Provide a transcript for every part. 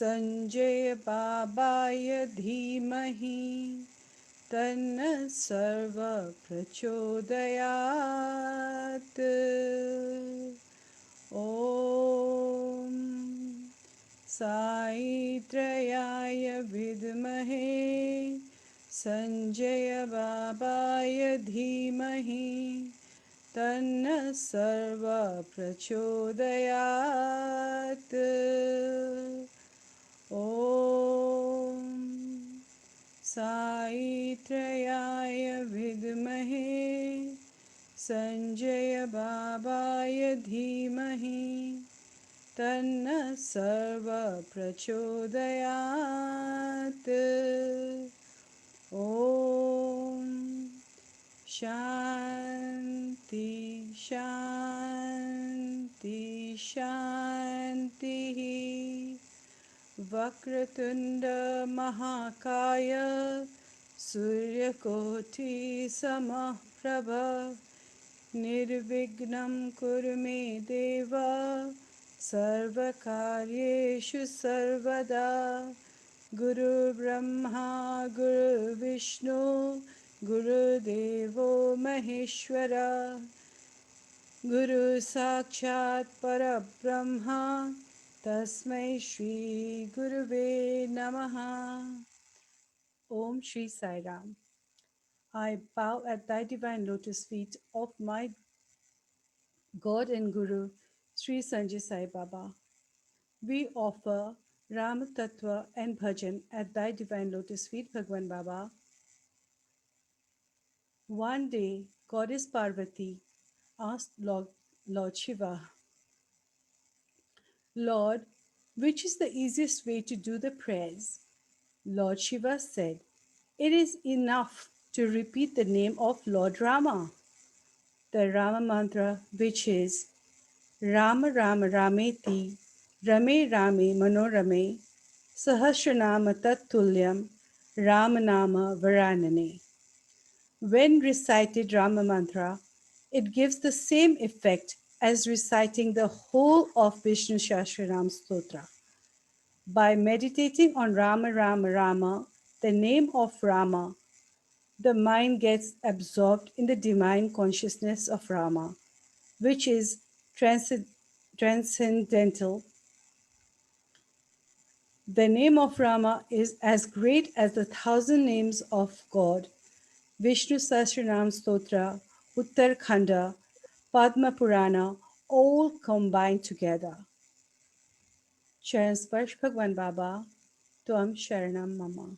संजय बाबाय धीमहि तन्न सर्व प्रचोदयात्। ॐ साईत्रयाय विद्महे संजय बाबाय धीमहि तन्न सर्व प्रचोदयात्। ॐ साईत्रयाय विद्महे संजय बाबाय धीमहि तन्न सर्व प्रचोदयात्। ॐ शान्ति शान्ति शान्तिः। वक्रतुण्ड महाकाय सूर्यकोटि समप्रभ निर्विघ्नं कुरु मे देव सर्वकार्येषु सर्वदा। गुरुर्ब्रह्मा गुरुर्विष्णु गुरुदेवो महेश्वर गुरु साक्षात् परब्रह्म तस्मै श्री गुरुवे नमः। Om Shri Sai Ram. I bow at thy divine lotus feet of my God and Guru, Sri Sanjay Sai Baba. We offer Ram Tattva and Bhajan at thy divine lotus feet, Bhagwan Baba. One day, Goddess Parvati asked Lord Shiva, Lord, which is the easiest way to do the prayers? Lord Shiva said, it is enough to repeat the name of Lord Rama. The Rama mantra, which is Rama Rama Rameti Rame Rame Manorame Sahasranama Tattulyam Ramanama Varanane. When recited Rama mantra, it gives the same effect as reciting the whole of Vishnu Sahasranam Stotra. By meditating on Rama Rama Rama, the name of Rama, the mind gets absorbed in the divine consciousness of Rama, which is transcendental. The name of Rama is as great as the 1,000 names of God. Vishnu Sahasranam Stotra, Uttarkhanda, Padma Purana, all combined together. Charan Sparsh Bhagwan Baba, Tuam Sharanam Mama.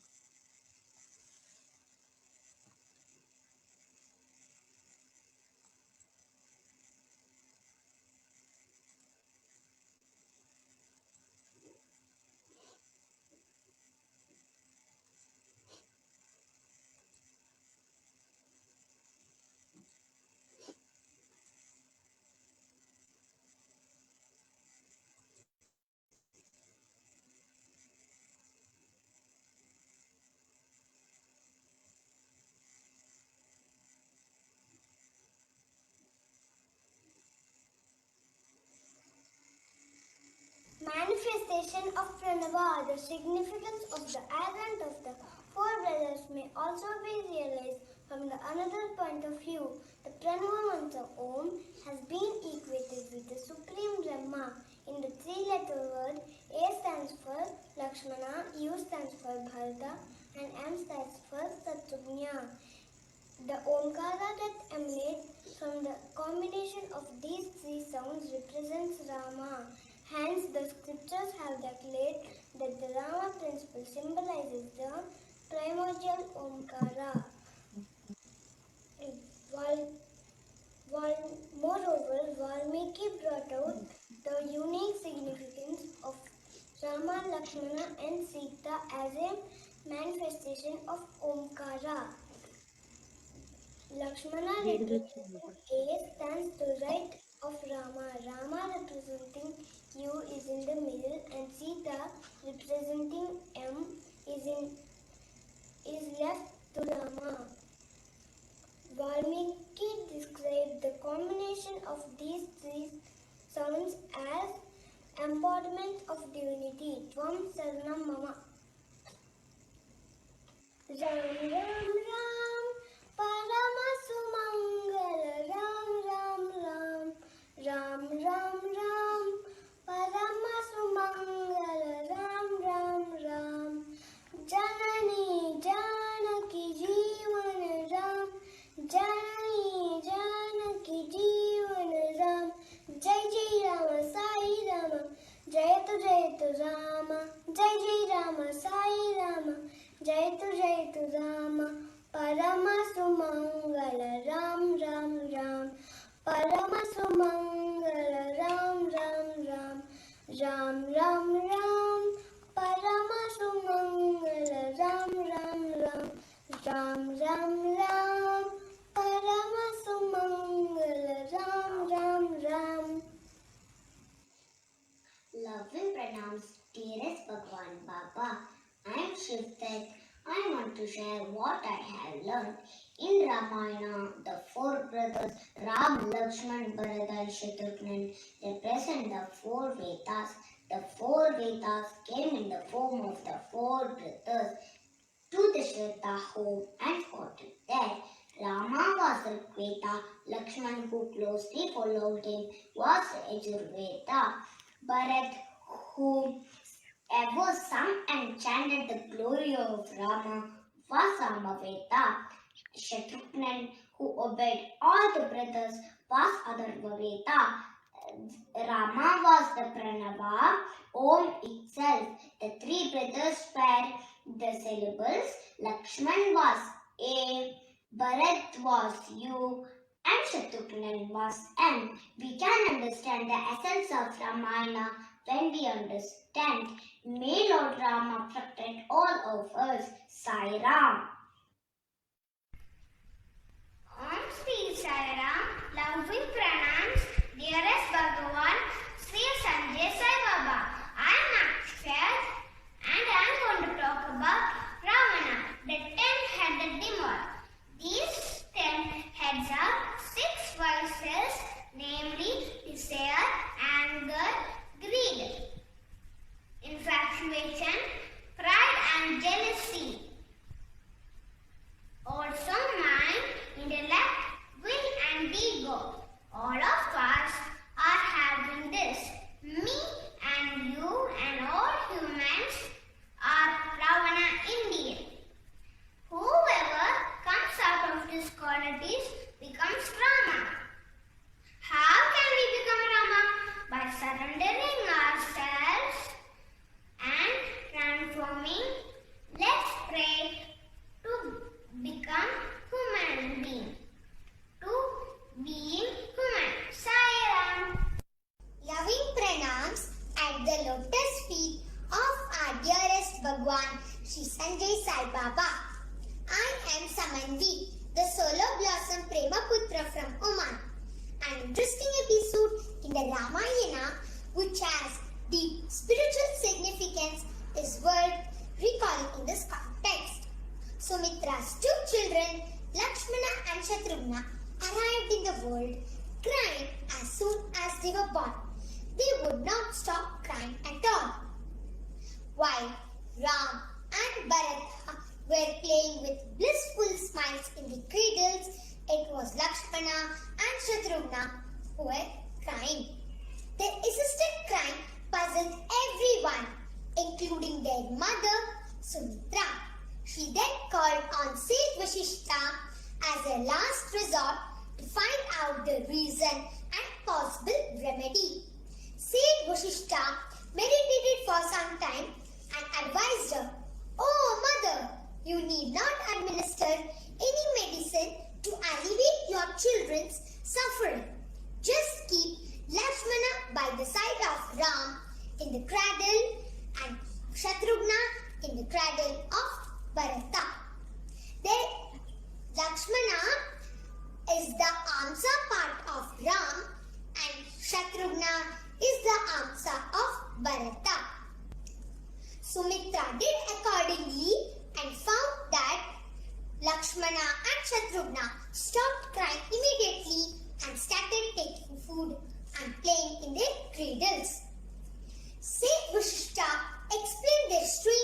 Manifestation of Pranava. The significance of the advent of the four brothers may also be realized from the another point of view. The Pranava mantra Om has been equated with the Supreme Brahma. In the three-letter word, A stands for Lakshmana, U stands for Bharata, and M stands for Satrugna. The Omkara that emanates from the combination of these three sounds represents Rama. Hence, the scriptures have declared that the Rama principle symbolizes the primordial Omkara. Moreover, Valmiki brought out the unique significance of Rama, Lakshmana and Sita as a manifestation of Omkara. Lakshmana representing A stands to right of Rama. Rama representing U is in the middle and Sita representing M is left to Rama. Valmiki described the combination of these three sounds as embodiment of divinity. Tvam Sarva mama. Ram Ram Ram, Paramasumangal. Ram Ram Ram, Ram Ram Ram, Paramasumangal. Ram Ram Ram, Janani Janaki Jeevan Ram, Janani Janaki Jeevan Ram. Jai Jai Rama Sai Rama, Jayatu Jayatu Rama, Jai Jai Rama Sai Rama, Jayatu Jayatu Rama, Paramasumangal. Ram Ram Ram, Paramasumangal. Ram Ram Ram, Ram Ram Ram, Paramasumangal. Ram Ram Ram, Ram Ram Ram, Paramasumangal. Ram Ram Ram. Loving pranams, dearest Bhagwan Baba. I am Shivtek. I want to share what I have learned. In Ramayana, the four brothers Ram, Lakshman, Bharata and Shatrughan represent the four Vedas. The four Vedas came in the form of the four brothers to the Shraddha home and fought it there. Rama was the Veda, Lakshman, who closely followed him, was Yajurveda. Bharat, who ever sung and chanted the glory of Rama, was Samaveda. Shatrughan, who obeyed all the brothers, was Atharvaveda. Rama was the Pranava, Om itself. The three brothers were the syllables. Lakshman was A, Bharat was U, and Shatrughan was M. We can understand the essence of Ramayana when we understand. May Lord Rama protect all of us. Sai Ram. Om Sri Sai Ram, loving pranams, dearest Bhagavan, Sri Sanjay Sai Baba. I am Akshay and I am going to talk about Ravana, the 10-headed demon. These 10 heads are 6 vices, namely desire, anger, greed, infatuation, pride and jealousy. Also mind, intellect, will and ego. All of us are having this. Me and you and all humans are Ravana Indian. Whoever comes out of these qualities becomes Rama. How can we become Rama? By surrendering ourselves and transforming. Let's pray to become human being. To being human. Sai Ram. Loving pranams at the lotus feet of our dearest Bhagwan Sri Sanjay Sai Baba. I am Samanvi, the Solo Blossom Premaputra from Oman. An interesting episode in the Ramayana which has deep spiritual significance is worth recalling in this context. Sumitra's two children, Lakshmana and Shatrughan, arrived in the world crying as soon as they were born. They would not stop crying at all. While Ram and Bharata were playing with blissful smiles in the cradles, it was Lakshmana and Shatrughan who were crying. Their insistent crying puzzled everyone, including their mother, Sumitra. She then called on Sage Vashishta as a last resort to find out the reason and possible remedy. Sage Vashishta meditated for some time and advised her, "Oh mother, you need not administer any medicine to alleviate your children's suffering. Just keep Lakshmana by the side of Ram in the cradle and Shatrughan in the cradle of Bharata." There, Lakshmana is the Amsa part of Ram and Shatrughan is the Amsa of Bharata. Sumitra did accordingly and found that Lakshmana and Shatrughan stopped crying immediately and started taking food and playing in their cradles. Sage Vashishta explained their strange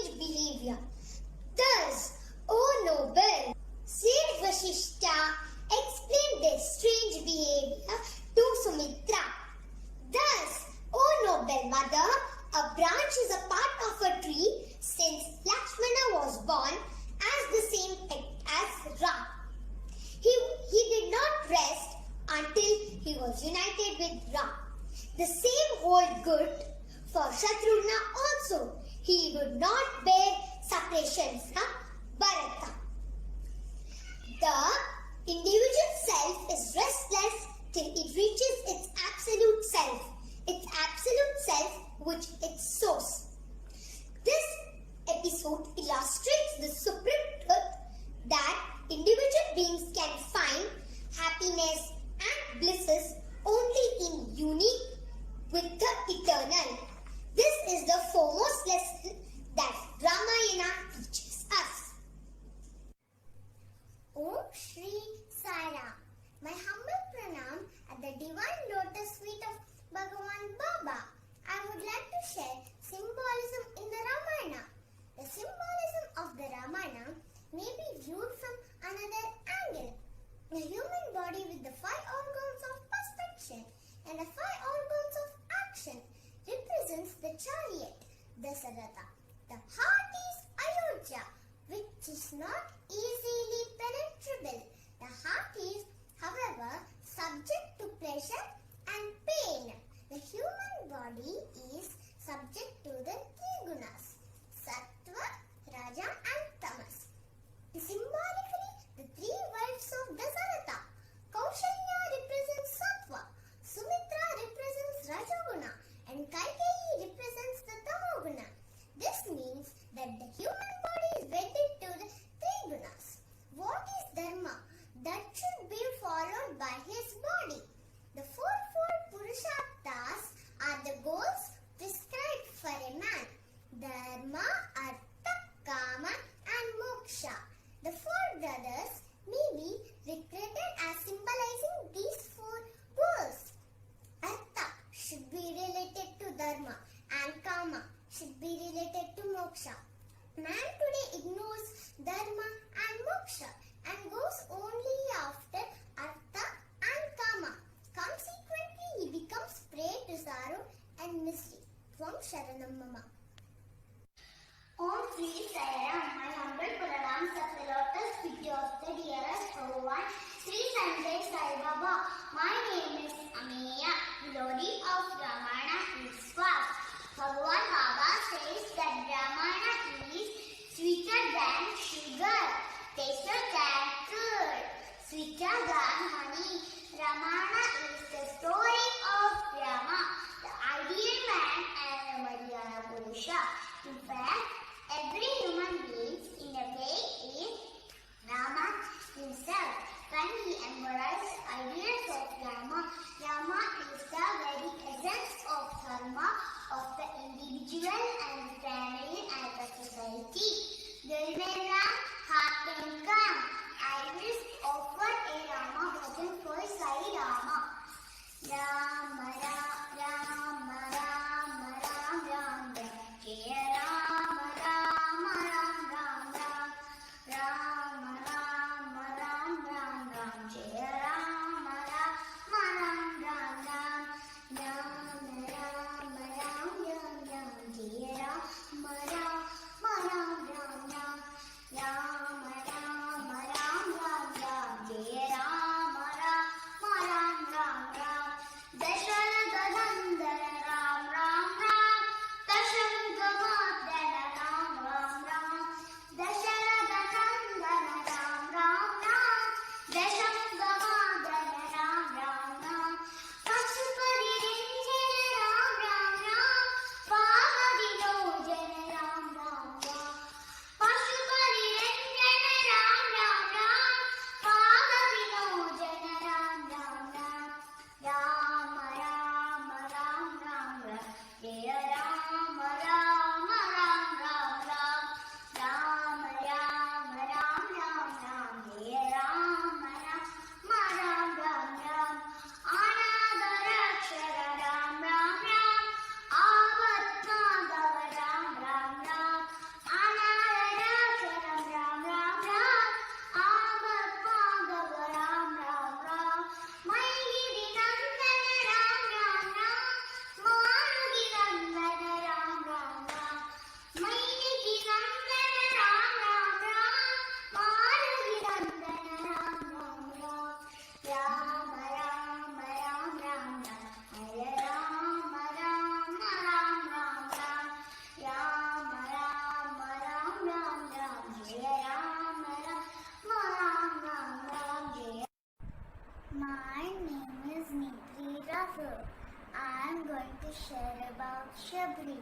not easily penetrable. The heart is, however, subject to pleasure and pain. The human body is subject to the three gunas, sattva, raja and tamas. Symbolically, the three wives of Dasaratha. Kaushalya represents sattva, Sumitra represents rajoguna, and Kaikeyi represents the tamoguna. This means that the human body is wedded to the three gunas. What is dharma? That should be followed by his body. The fourfold Purusharthas are the goals prescribed for a man. Dharma, Artha, Kama and Moksha. The four brothers may be regarded as symbolizing these four goals. Artha should be related to Dharma and Kama should be related to Moksha. Man today ignores Dharma and Moksha and goes only after Artha and Kama. Consequently, he becomes prey to sorrow and misery. Tvam Sharanam Mama. Om Sri Sai Ram, my humble pranams of the lotus feet of the dearest Bhagavan, Sri Sanjay Sai Baba. My name is Ameya, glory of Ramayana is vast. Bhagavan Baba says that Ramayana is sweeter than sugar, tastier than curd, sweeter than honey. Ramayana is the story of Rama, the ideal man and the Madhyana Purusha. In fact, every human being in a way is Rama himself. When he embodies ideas of Rama, Rama is the very essence of dharma of the individual and the family and the society. There may Ram, heart can come. I will offer a Rama bhajan for Sai Rama. Rama, Rama, Rama, Rama, Rama, Jaya Rama, Rama, Rama, Rama, Rama, Rama, Rama, Rama, Rama, Jaya Rama, Rama, Rama, Rama, Rama, Rama, Rama, Rama, Jaya Rama, Rama, Rama, Rama, Rama, Rama, Rama, Rama, Jaya Rama, Rama, Rama, Rama, Dasharatha Nandana Ram Ram Ram, Dasharatha Ram Ram Ram, Dasharatha Nandana Ram Ram Ram, Dasharatha Ram Ram Ram, Pashupari Rinjana Ram Ram Ram, Pavadi Lojana Ram Ram Ram, Pashupari Rinjana Ram Ram Ram, Pavadi Lojana Ram Ram Ram, Rama Rama Ram Ram Ram, Jaya Rama Rama Ram Ram Ram, Rama Rama Ram Ram Ram, Jaya Rama Rama Ram Ram Ram, Anadharakshara Ram Ram Ram, Avatmadava Ram Ram Ram, Anadharakshara Ram Ram Ram, Avatmadava Ram Ram Ram, Maigiri Nandana Ram Ram Ram, Marugi Nandana Ram Ram Ram, Maigiri Nandana Ram Ram Ram, Marugi Nandana Ram Ram Ram, Rama Rama Ram Ram Ram, Hare Rama Rama Ram Ram Ram, Rama Rama Ram Ram Ram, Jaya Rama Rama Ram Ram Ram, Jaya. My name is Nitri Rathur. I am going to share about Shabri.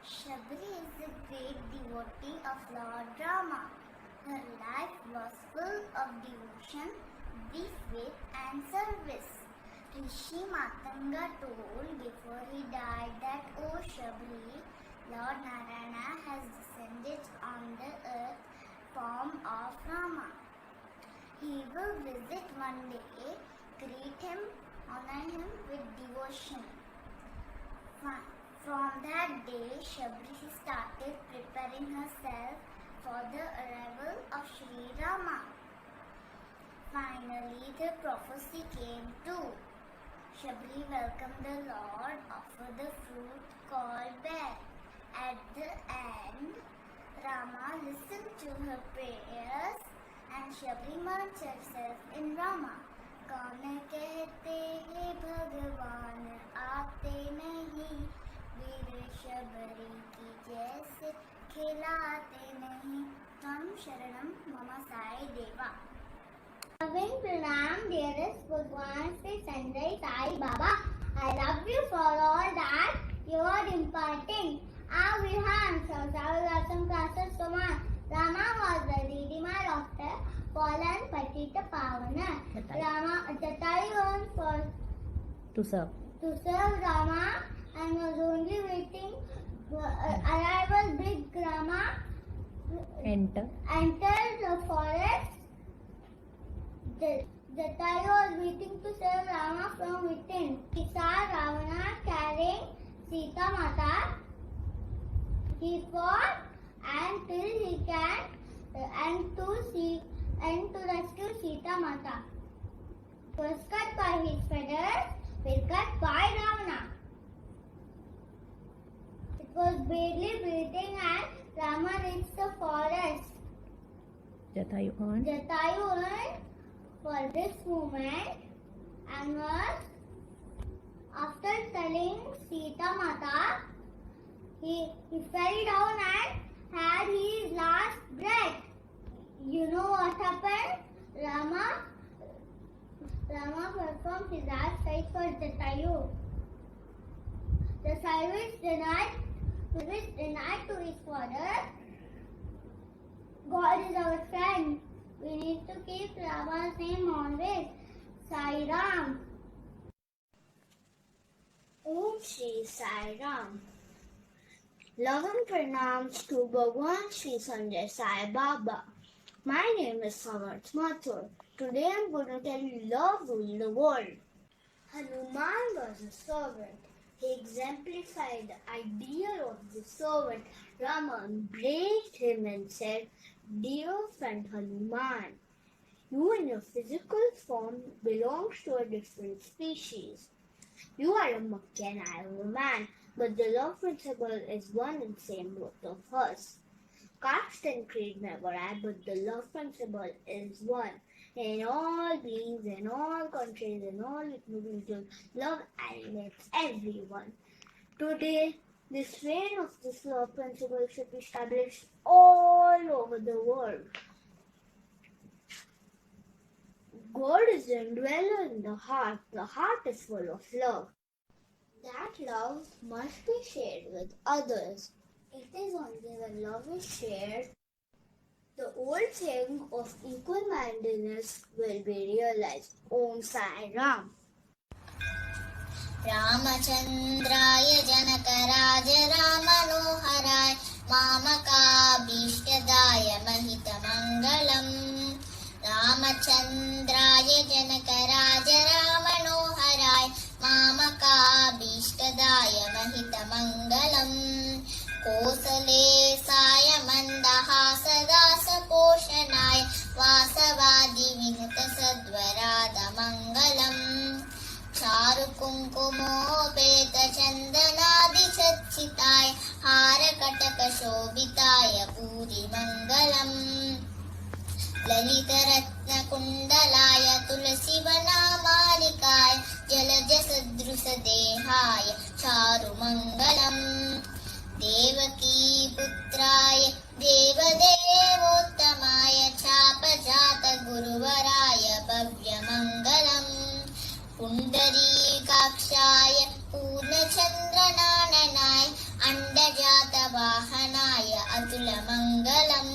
Shabri is a great devotee of Lord Rama. Her life was full of devotion, deep faith and service. Rishi Matanga told before he died that, O Shabri, Lord Narayana has descended on the earth form of Rama. He will visit one day, greet him, honor him with devotion. From that day, Shabri started preparing herself for the arrival of Sri Rama. Finally, the prophecy came true. Shabri welcomed the Lord, offered the fruit called bear. At the end, Rama listened to her prayers and she immersed herself in Rama. कौन कहते हैं भगवान आते नहीं, वीर शबरी की जैसे खिलाते नहीं, हम शरणम मम साई देवा. Loving pranam, dearest Bhagwan Sri Sanjay Sai Baba. I love you for all that you are imparting. Avraham, Sausavasam Kasar Suman. Rama was the redeemer of the fallen Patita Pavana. Rama Jatayu for To serve. to serve Rama and was only waiting arrival big Rama Enter. entered the forest. Jatayu was waiting to save Rama from within. He saw Ravana carrying Sita Mata. He fought until he can and to rescue Sita Mata. Was cut by his feathers, were cut by Ravana. It was barely breathing and Rama reached the forest. Jatayu on. Jatayu went for this moment and was, after telling Sita Mata, he fell down and had his last breath. You know what happened? Rama performed his last rites for Jatayu. The service denied to his father. God is our friend. We need to keep Rama's name always. Sai Ram. Om Shri Sai Ram. Loving pranams to Bhagwan Shri Sanjay Sai Baba. My name is Samarth Mathur. Today I am going to tell you love ruled the world. Hanuman was a servant. He exemplified the ideal of the servant. Rama embraced him and said, "Dear friend Hanuman, you in your physical form belongs to a different species. You are a monkey and I am a man, but the love principle is one and same both of us. Caste and creed may vary, but the love principle is one. In all beings, in all countries, in all individuals, love animates everyone. Today, this vein of this love principle should be established all over the world. God is the indweller in the heart. The heart is full of love. That love must be shared with others. It is only when love is shared the old saying of equal-mindedness will be realized. Om Sai Ram. रामचन्द्राय Janakraj राममनोहराय मामकाभीष्टदाय महितमङ्गलम् रामचन्द्राय Janakraj राममनोहराय मामकाभीष्टदाय महितमङ्गलम् Kosle Sai मन्दहासदासपोषणाय वासवादिविहतसद्वरादमङ्गलम् Charu कुङ्कुमोपेत चन्दनादिचर्चिताय हारकटकशोभिताय पूरिमङ्गलम् ललितरत्नकुण्डलाय तुलसीवनामालिकाय जलजसदृशदेहाय चारुमङ्गलम् देवकीपुत्राय देवदेवोत्तमाय चापजातगुरुवराय भव्यमङ्गलम् पुण्डरीकाक्षाय पूर्णचन्द्रनाननाय अण्डजातवाहनाय अतुलमङ्गलम्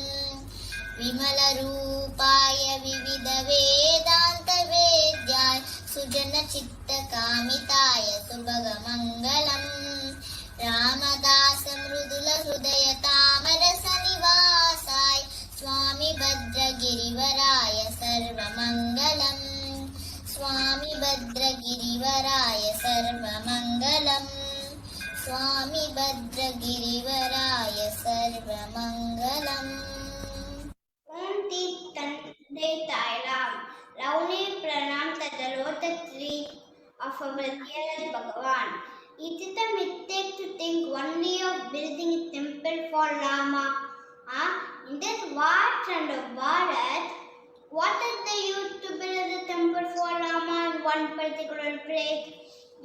विमलरूपाय विविधवेदान्तवेद्याय सुजनचित्तकामिताय सुभगमङ्गलम् रामदासमृदुलहृदयतामरसनिवासाय Swami भद्रगिरिवराय सर्वमङ्गलम् Swami भद्रगिरिवराय सर्वमङ्गलम् Swami भद्रगिरिवराय सर्वमङ्गलम् Om Deep Tande Tairam. Ravni Pranam to the lotus tree of our dearest Bhagavan. Is it a mistake to think only of building a temple for Rama? In this vast and Bharat, what did they use to build the temple for Rama in one particular place?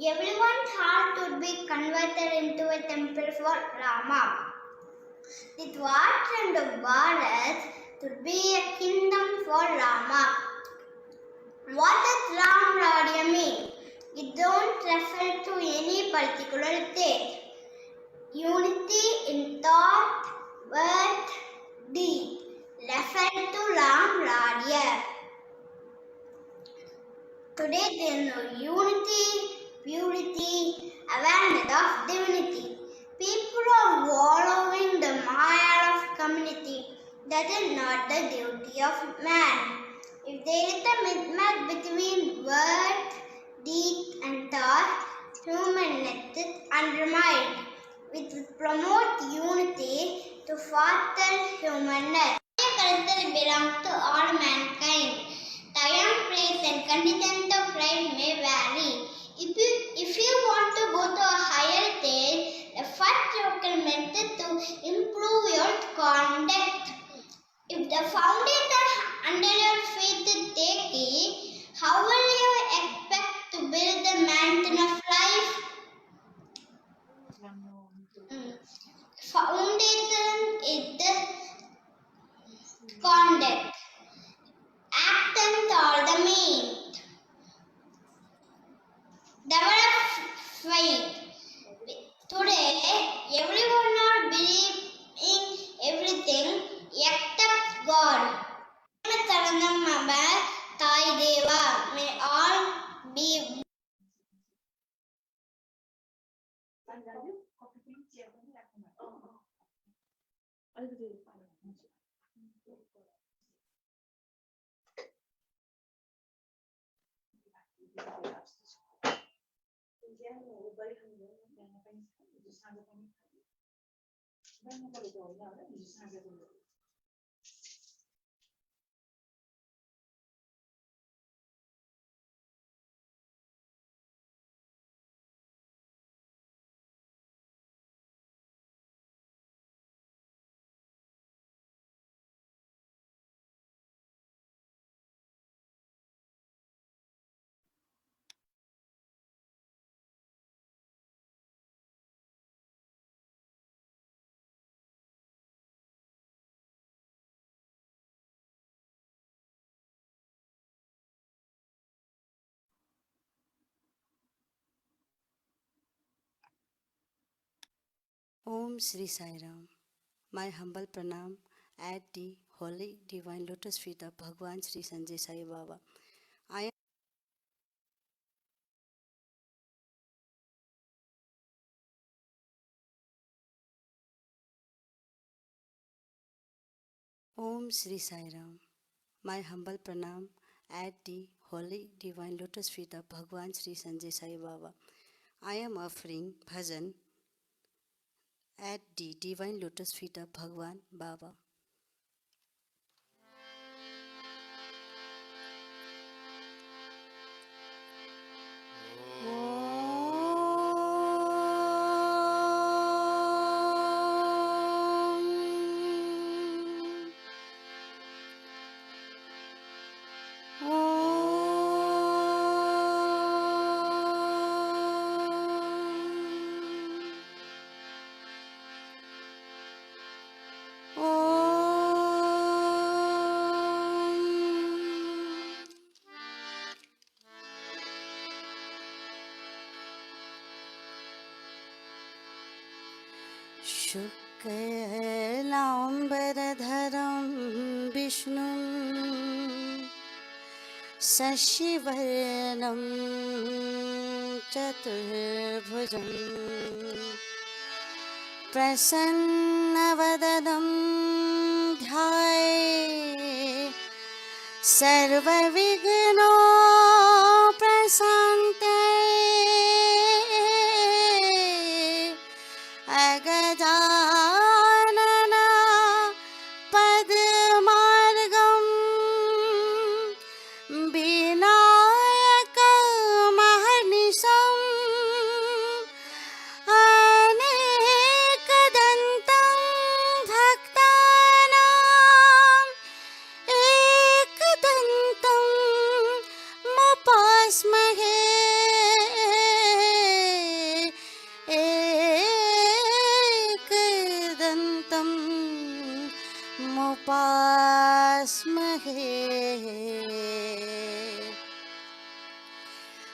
Everyone's heart would be converted into a temple for Rama. The vast and Bharat would be a kingdom for Rama. What does Ram Radya mean? It don't refer to any particular state. Unity in thought, word, deed. Refer to Ram Radya. Today there is no unity, purity, awareness of divinity. People are wallowing the mire of community. That is not the duty of man. If there is a mismatch between word, deed and thought, humanness is undermined. We will promote unity to foster humanness. Culture belongs to all mankind. Time, place and conditions of life may vary. If you want to go to a higher stage, the first requirement is to improve your conduct. If the foundation under your feet is shaky, how will you expect to build the mountain of life? Foundation is the conduct. Actions are the means. Develop faith. Today, everyone are believing everything except God. Saranam Mama Thai Deva. May all be. Om Sri Sai Ram. My humble pranam at the holy divine lotus feet of Bhagwan Sri Sanjay Sai Baba. I am Om Sri Sai Ram. My humble pranam at the holy divine lotus feet of Bhagwan Sri Sanjay Sai Baba. I am offering bhajan at the divine lotus feet of Bhagwan Baba. शुक्लाम्बरधरं विष्णुं शशिवर्णं चतुर्भुजं प्रसन्नवदनं ध्याये सर्वविघ्नोपशान्तये अगजानना पद्मार्गं विनायकमहर्निशम् अनेकदन्तं भक्तानां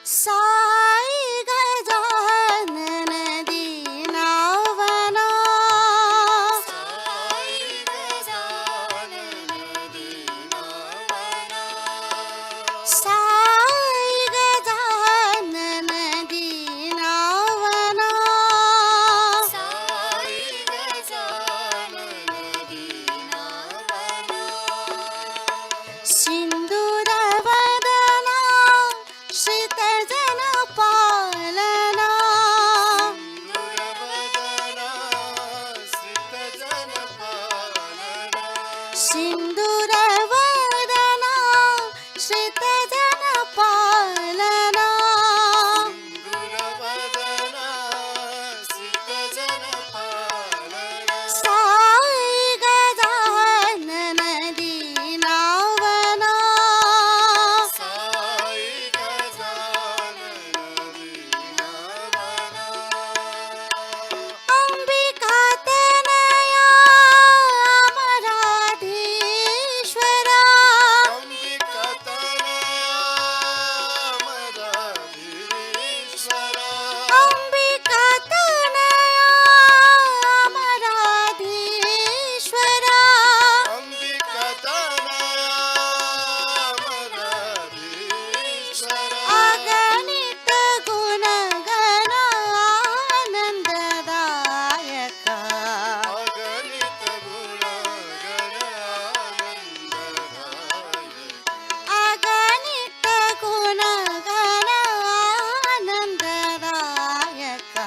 साई गजानन दीनावना साई गजानन दीनावना सिंदूरवदना श्रितजन पालना सिंदूरवदना श्रितजन पालना साई गजानन दीनावना अंबिका तनया अमराधीश्वरा अंबिका तनया अमराधीश्वरा अगणित गुणगण आनंददायका अगणित गुणगण आनंददायका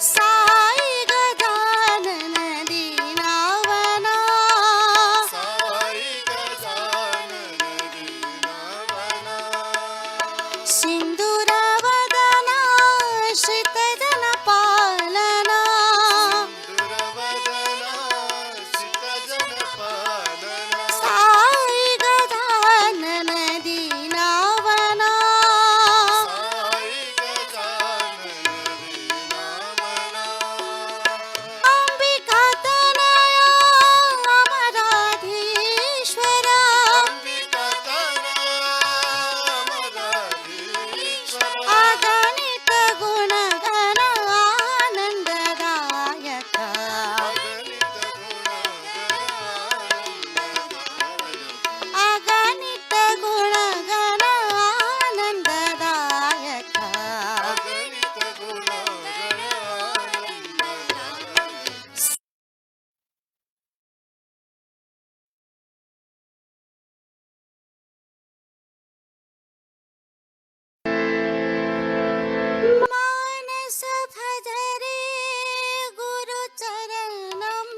साई गजानन दीनावना सिंदूरवदना श्रितजन पालना साई गजानन दीनावना अंबिका तनया अमराधीश्वरा अगणित गुणगण आनंददायका अगणित गुणगण आनंददायका मानस भजरे गुरु चरणम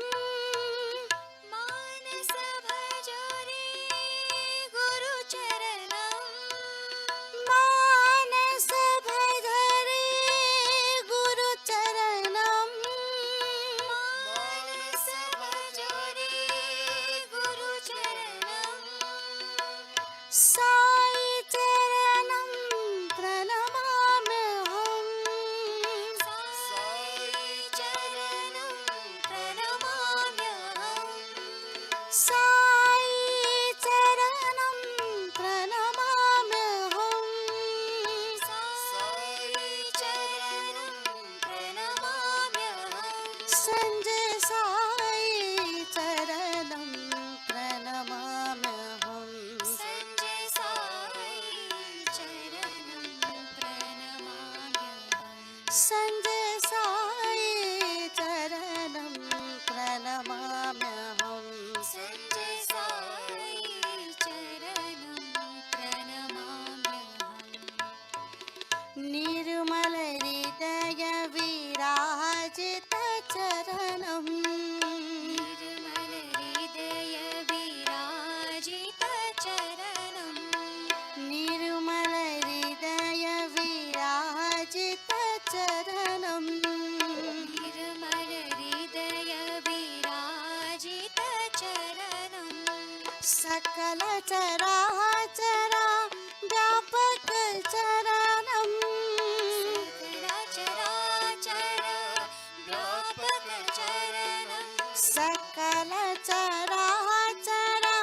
मानस भजरे गुरु चरणम मानस भजरे गुरु चरणम मानस भजरे गुरु चरणम साई चरणं प्रणमाम्यहम् साई चरणं प्रणमाम्यहम् साई चरणं प्रणमाम्यहम् साई चरणं प्रणमाम्यहम् संजय साई चरणं प्रणमाम्यहम् संजय साई चरणं प्रणमाम्यहम् संजय साई चरणं प्रणमाम्यहम् संजय साई चरणं प्रणमाम्यहम् निर्मल हृदय विराजित चरणं निर्मल हृदय विराजित चरणं निर्मल हृदय विराजित चरणं निर्मल हृदय विराजित चरणं सकल चराचरा व्यापक चरणं सकल चराचरा व्यापक चरणं सकल चराचरा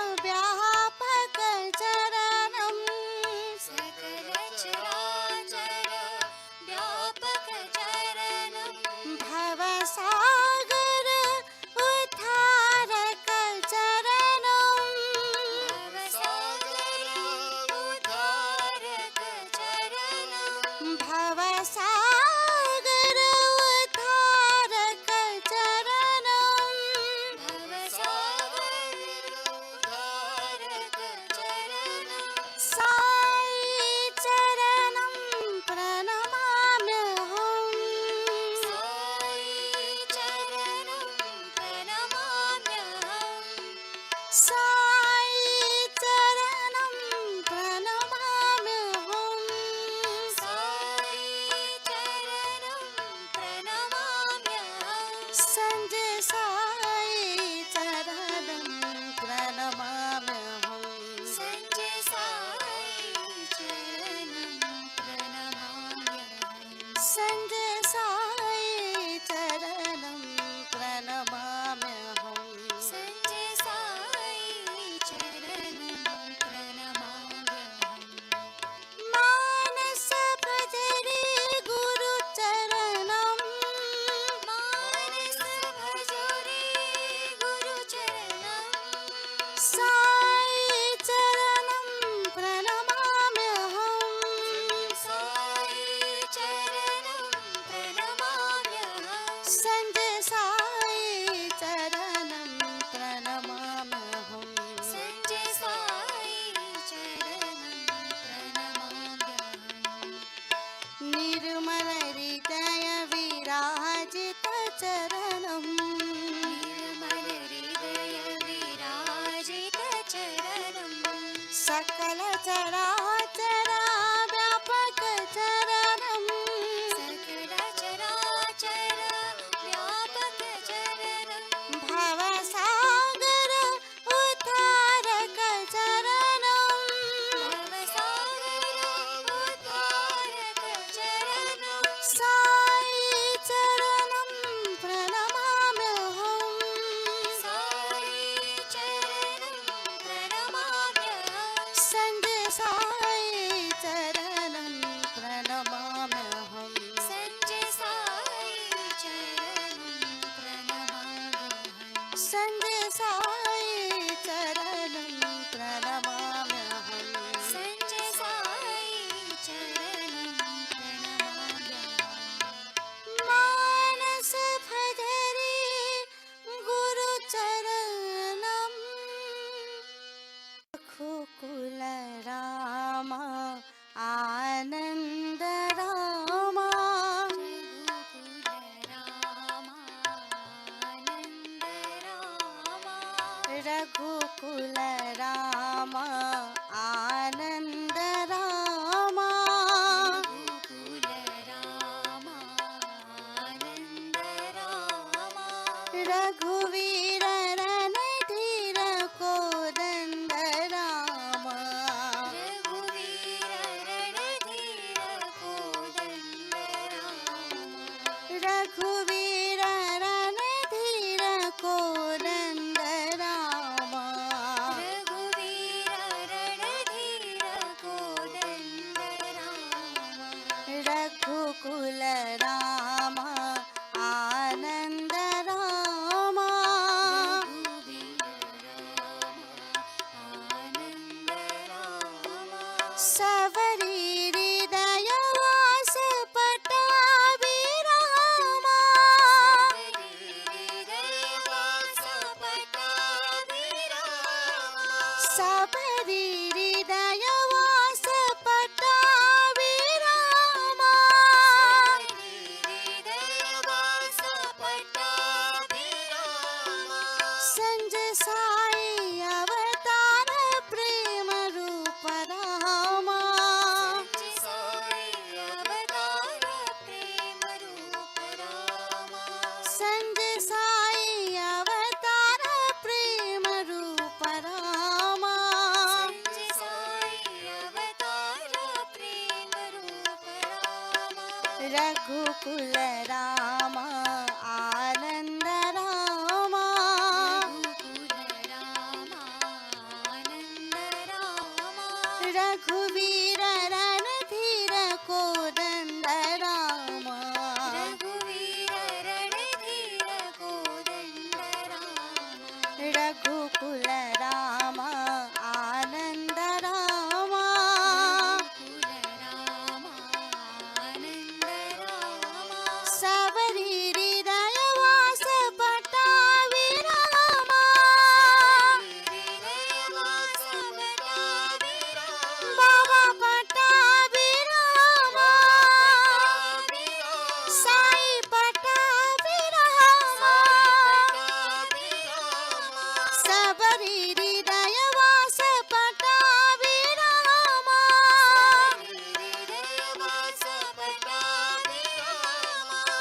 संजय साई चरणं प्रणमाम्यहम् संजय साई चरणं प्रणमाम्यहम् मानस भजरे गुरुचरणम् रघुकुल राम आनन्द राम रघुकुल राम रघुकुल राम आनन्द आनन्द राम राम रघुकुल राम आनन्द राम रघुवीर रणधीर कोदण्ड राम रघुवीर रणधीर कोदण्ड राम रघुवीर रणधीर कोदण्ड राम रघुवीर रणधीर कोदण्ड राम रघुकुल राम आनन्द राम आनन्द राम सवरी हृदय वास पटाभिराम सबरी हृदय वास पटाभिराम संजय साई अवतार प्रेम रूप राम संजय साई अवतार प्रेम रूप राम रघुकुल राम आनन्द राम रघुवीर रणधीर कोदण्ड राम रघुकुल राम आनन्द राम सबरी हृदय वास पटाभिराम बाबा पटाभिराम साई पटाभिराम सबरी हृदय वास पटाभिराम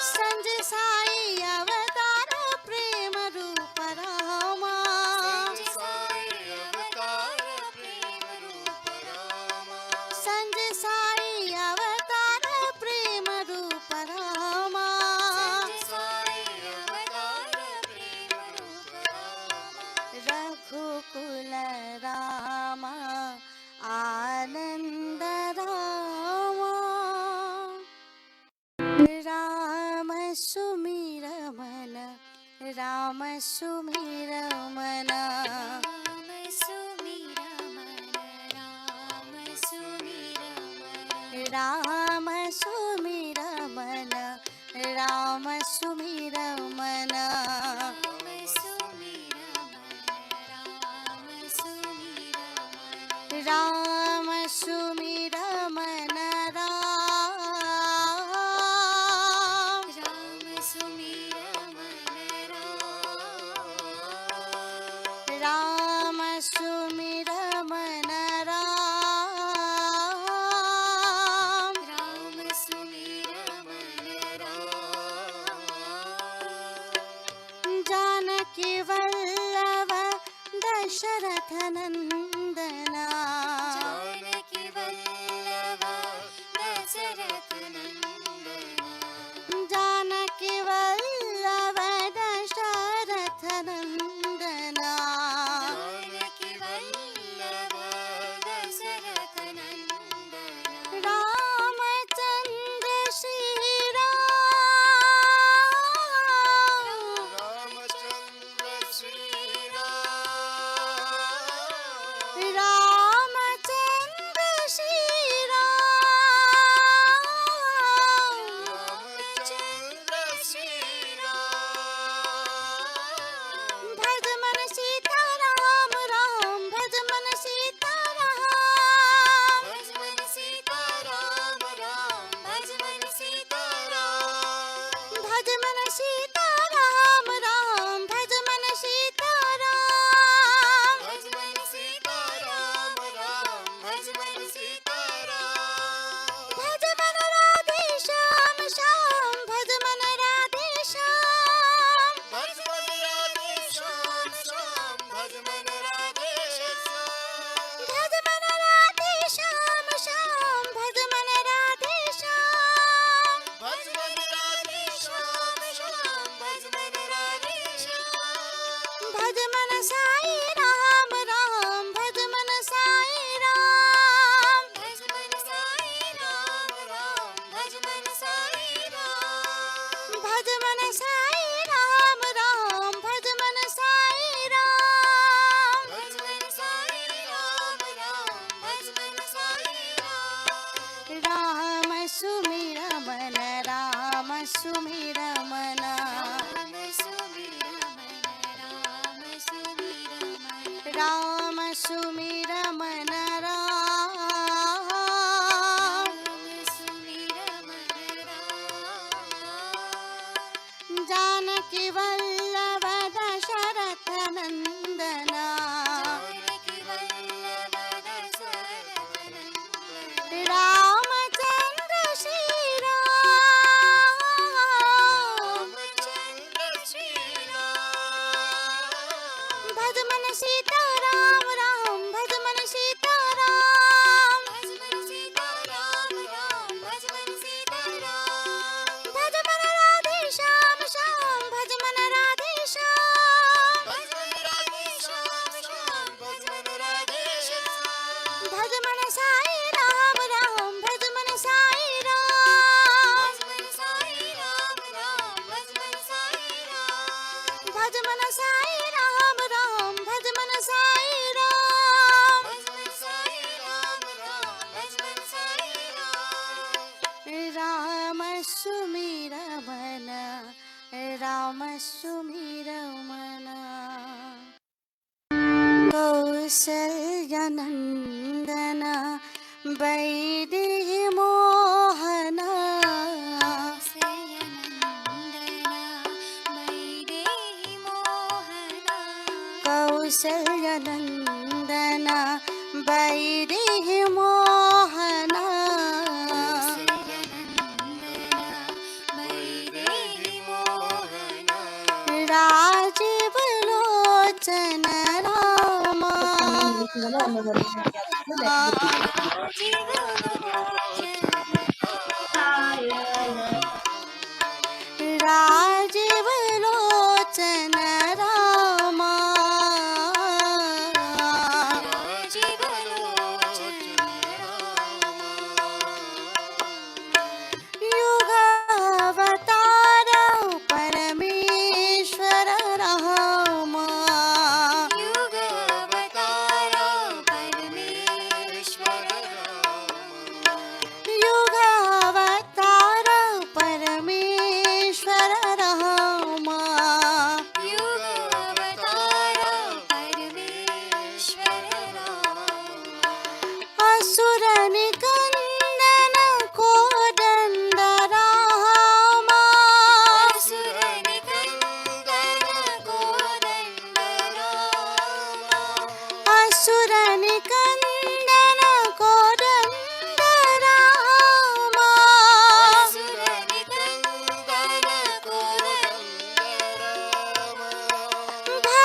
संजय साई अवतार प्रेम रूप राम संजय साई अवतार प्रेम रूप राम रघुकुल राम आनन्द राम राम सुमिर मन राम सुमिर मन राम सुमिर मन राम सुमिर मन राम सुमिर मन राम राम सुमिर मन राम जानकी वल्लभ दशरथ नंदना जानकी वल्लभ दशरथ नंदना रामचंद्र श्री राम राम सुमिर मन राम जानकी वल्लभ दशरथ नंदना रामचंद्र श्री राम भज मन सीता राम राम भज मन सीता राम भज मन राधे श्याम श्याम भज मन राधे श्याम भज मन साई राम राम भज मन साई राम भज मन साई राम राम भज मन साई राम राम सुमिर मन राम सुमिर मन कौसल्यनन्दन वैदेही मोहन कौसल्यनन्दन वैदेही मोहन राजीव लोचन राम राजीव लोचन राम युगावतार परमेश्वर राम युगावतार परमेश्वर राम असुर निकंदन कोदंड राम असुर निकंदन कोदंड राम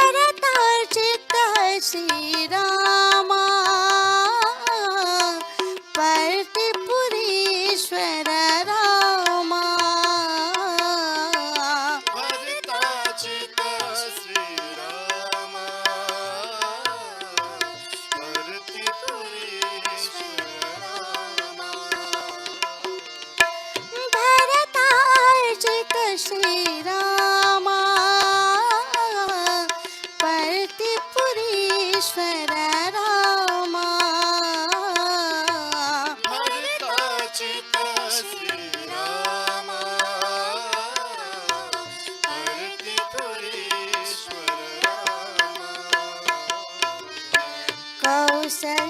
भरतार्चित श्री राम पर्तिपुरीश्वर राम भरतार्चित श्री राम पर्तिपुरीश्वर राम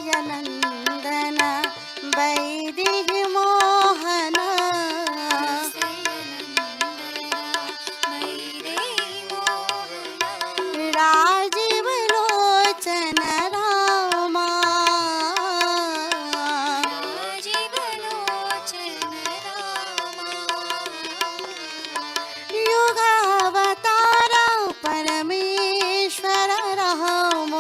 कौसल्यनन्दन वैदेही मोहन राजीव लोचन राम युगावतार परमेश्वर राम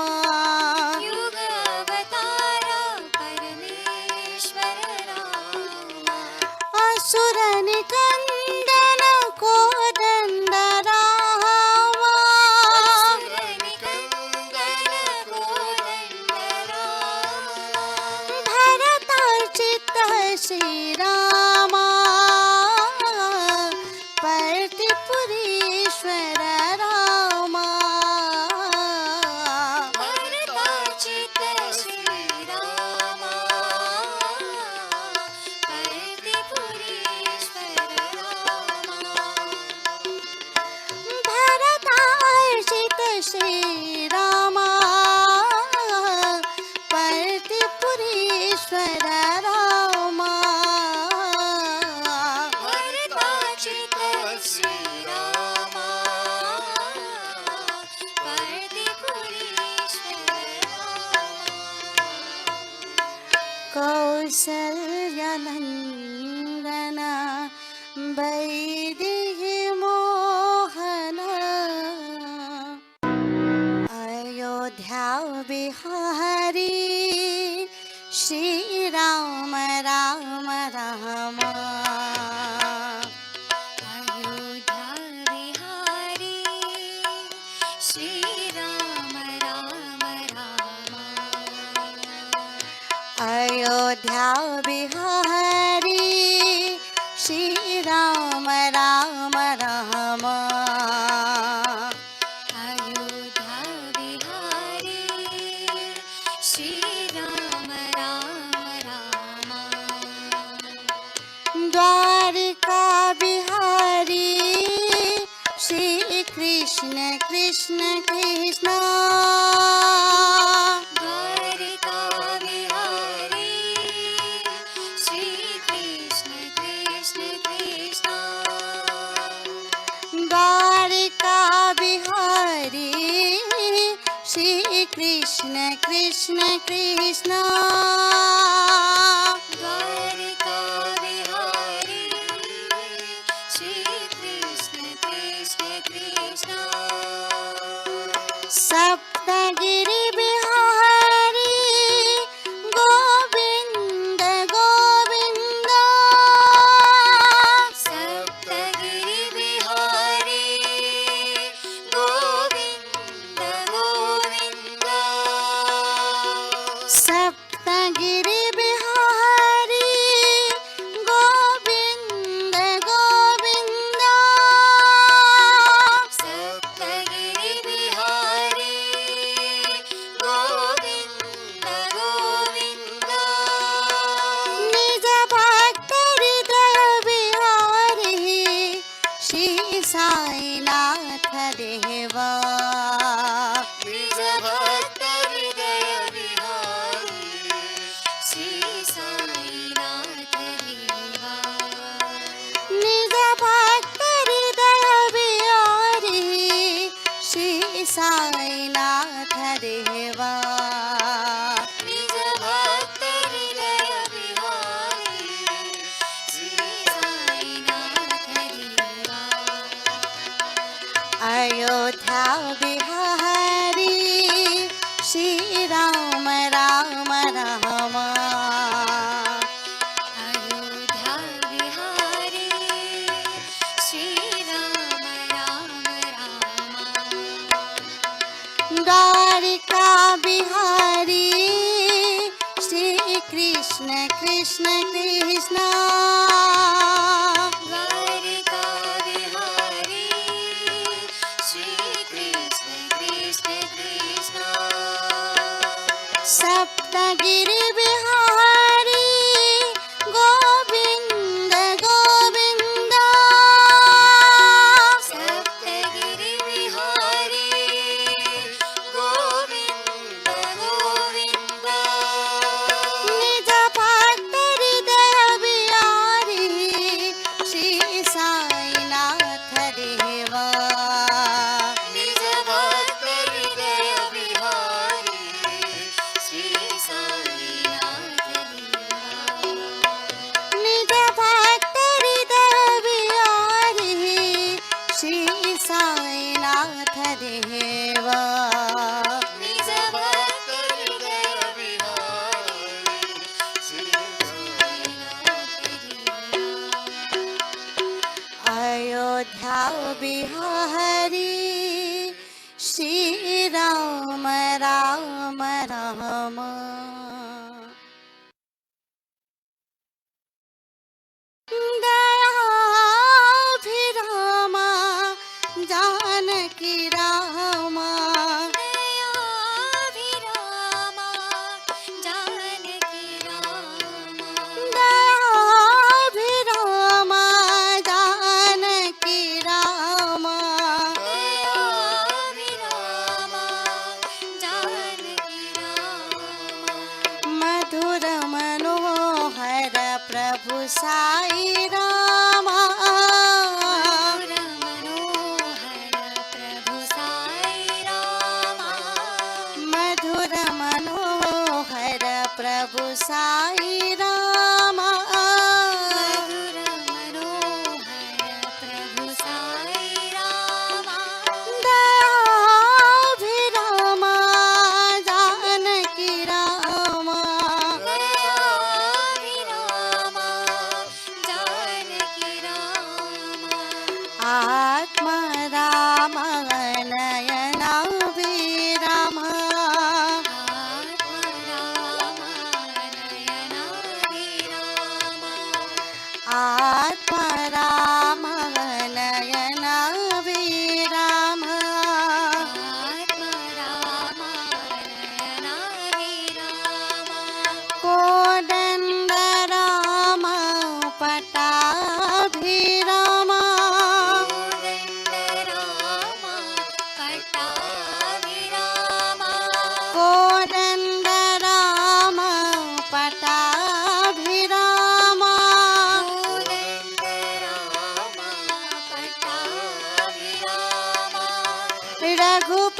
असुर निकंदन कोदंड राम भरतार्चित श्री राम पर्तिपुरीश्वर राम भरतार्चित श्री राम अयोध्या बिहारी श्री राम राम राम। अयोध्या बिहारी श्री राम राम राम। अयोध्या बिहारी श्री राम राम राम। अयोध्या बिहारी श्री राम राम राम। द्वारिका बिहारी श्री कृष्ण कृष्ण कृष्ण। द्वारिका बिहारी श्री कृष्ण कृष्ण कृष्ण। द्वारिका बिहारी श्री कृष्ण कृष्ण कृष्ण। द्वारिका बिहारी श्री कृष्ण कृष्ण कृष्ण। सप्तगिरि बिहारी गोविंद गोविंद। सप्तगिरि बिहारी गोविंद गोविंद। सप्तगिरि बिहारी गोविंद गोविंद। सप्तगिरि बिहारी गोविंद गोविंद। निज भक्त हृदय बिहारी श्री साईनाथ देवा। निज भक्त हृदय बिहारी श्री साईनाथ देवा। निज भक्त हृदय बिहारी श्री साईनाथ देवा। निज भक्त हृदय बिहारी श्री साईनाथ देवा। अयोध्या बिहारी श्री राम राम राम। अयोध्या बिहारी श्री राम राम राम। द्वारिका बिहारी श्री कृष्ण कृष्ण कृष्ण। द्वारिका बिहारी श्री कृष्ण कृष्ण कृष्ण। सप्तगिरि बिहारी गोविंद गोविंद। सप्तगिरि बिहारी गोविंद गोविंद। निज भक्त हृदय बिहारी श्री साईनाथ देवा। निज भक्त हृदय बिहारी श्री साईनाथ देवा। निज भक्त हृदय बिहारी श्री साईनाथ देवा। निज भक्त हृदय बिहारी श्री साईनाथ देवा। अयोध्या बिहारी श्री राम राम राम। दयाभिरामा जानकी रामा। दयाभिरामा जानकी रामा। दयाभिरामा जानकी रामा। दयाभिरामा जानकी रामा। मधुर मनोहर प्रभु साई रामा। मधुर मनोहर प्रभु साई रामा। मधुर मनोहर प्रभु साई रामा। मधुर मनोहर प्रभु साई रामा। दयाभिरामा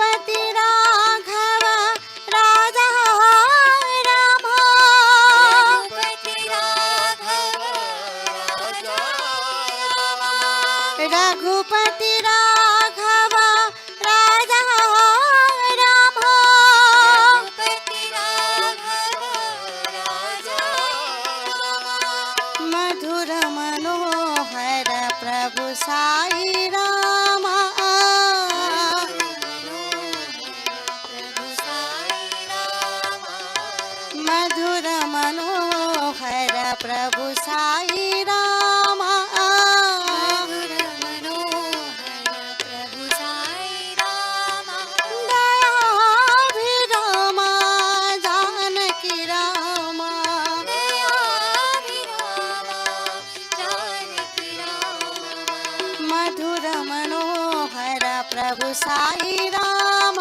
रघुपति राघव राजा राम रघुपति राघव राजा राम रघुपति राघव राजा राम रघुपति राघव राजा राम मधुर मनोहर प्रभु साई राम मधुर मनोहर प्रभु साई राम प्रभु साई राम दयाभिराम जानकी राम मधुर मनोहर प्रभु साई राम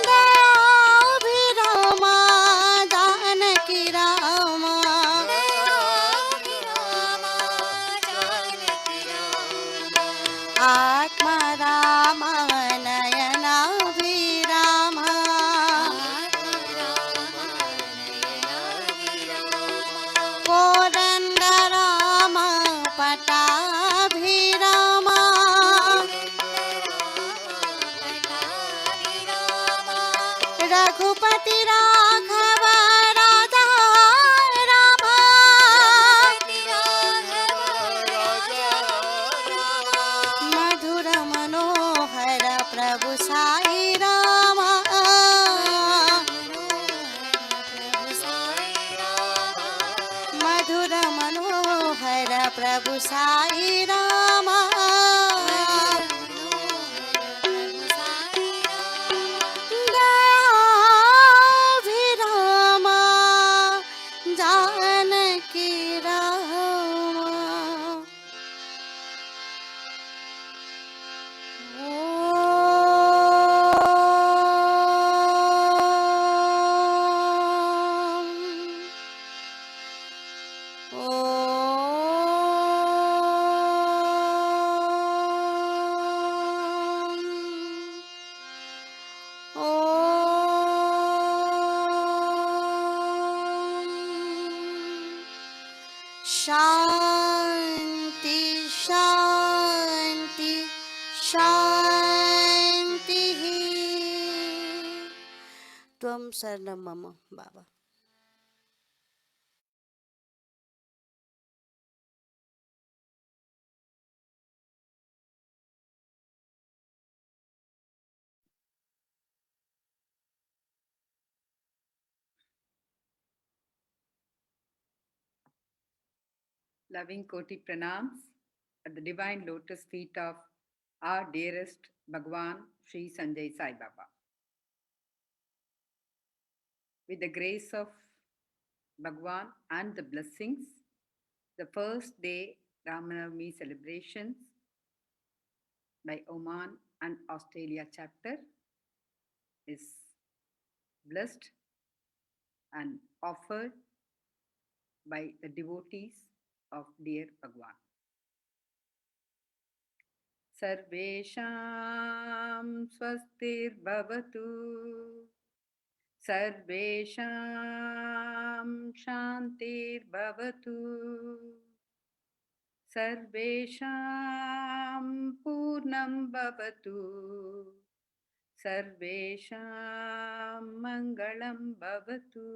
दयाभिराम जानकी राम आत्मा राम नयनाभिराम कोदण्ड राम पटाभिराम रघुपति राघव राजा राम मधुर मनोहर प्रभु साई राम मधुर मनोहर प्रभु साई राम दयाभिराम जानकी राम शांति शांति शांति त्वं शरणं मम बाबा Loving Koti pranams at the divine lotus feet of our dearest Bhagwan Sri Sanjay Sai Baba. With the grace of Bhagwan and the blessings, the first day Ramanavami celebrations by Oman and Australia chapter is blessed and offered by the devotees of dear Bhagwan. Sarvesham swastir bhavatu Sarvesham shantir bhavatu Sarvesham purnam bhavatu Sarvesham mangalam bhavatu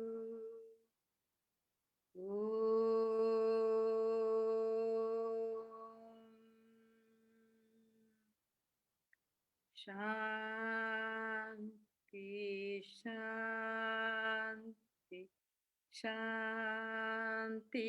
Shanti, Shanti, Shanti.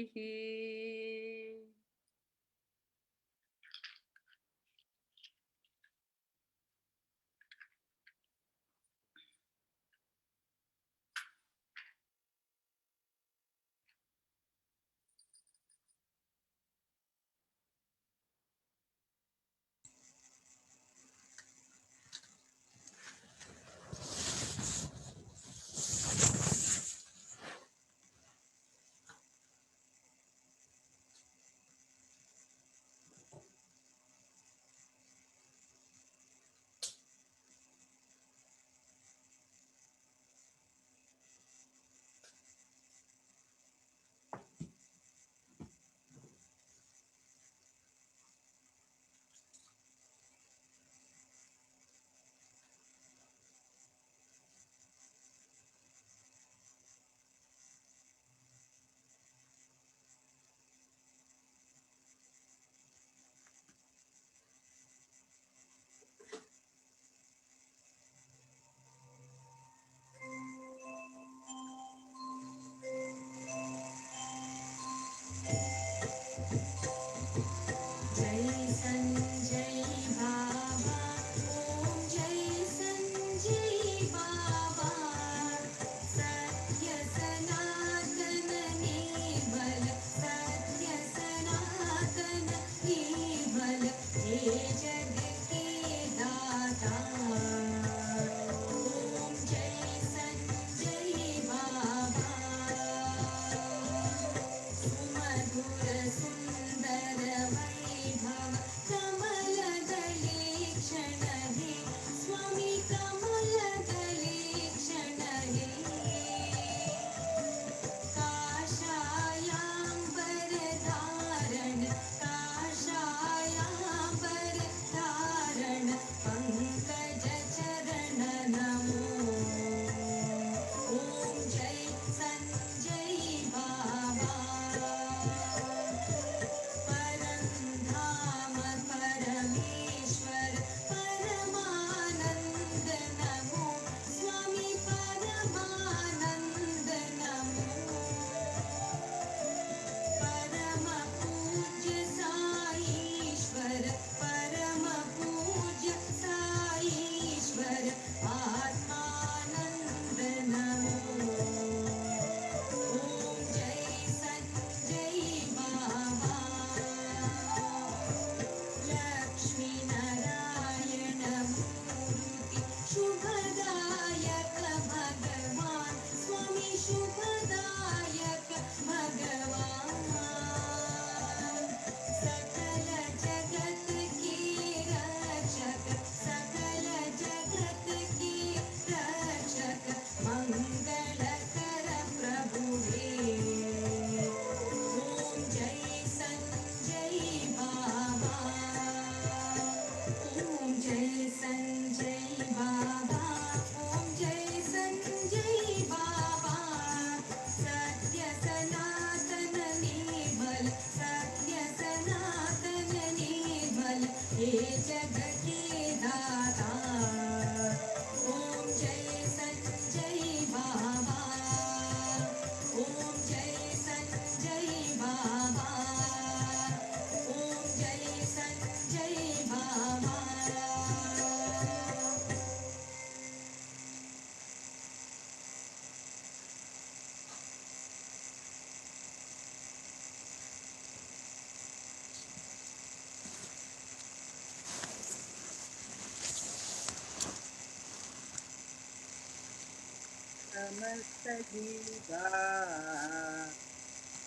समस्त जीवा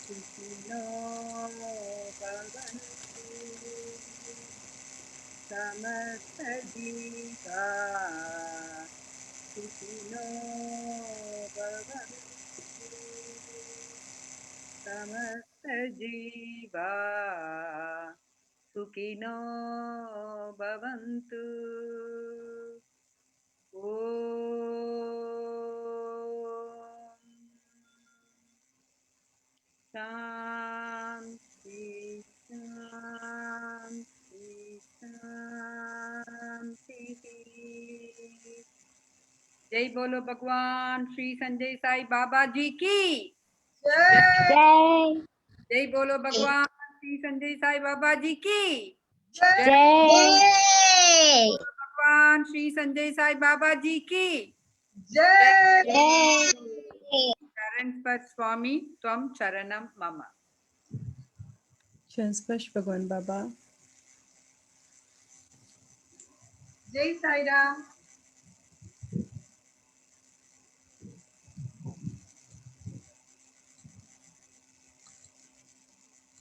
सुखिनो भवन्तु समस्त जीवा सुखिनो भवन्तु समस्त जीवा सुखिनो भवन्तु शांति शांति शांति। जय बोलो भगवान श्री संजय साई बाबा जी की जय जय बोलो भगवान श्री संजय साई बाबा जी की जय भगवान श्री संजय साई बाबा जी की जय चरण स्पर्श स्वामी त्वं चरणम मम। चरण स्पर्श भगवान बाबा। जय साई राम।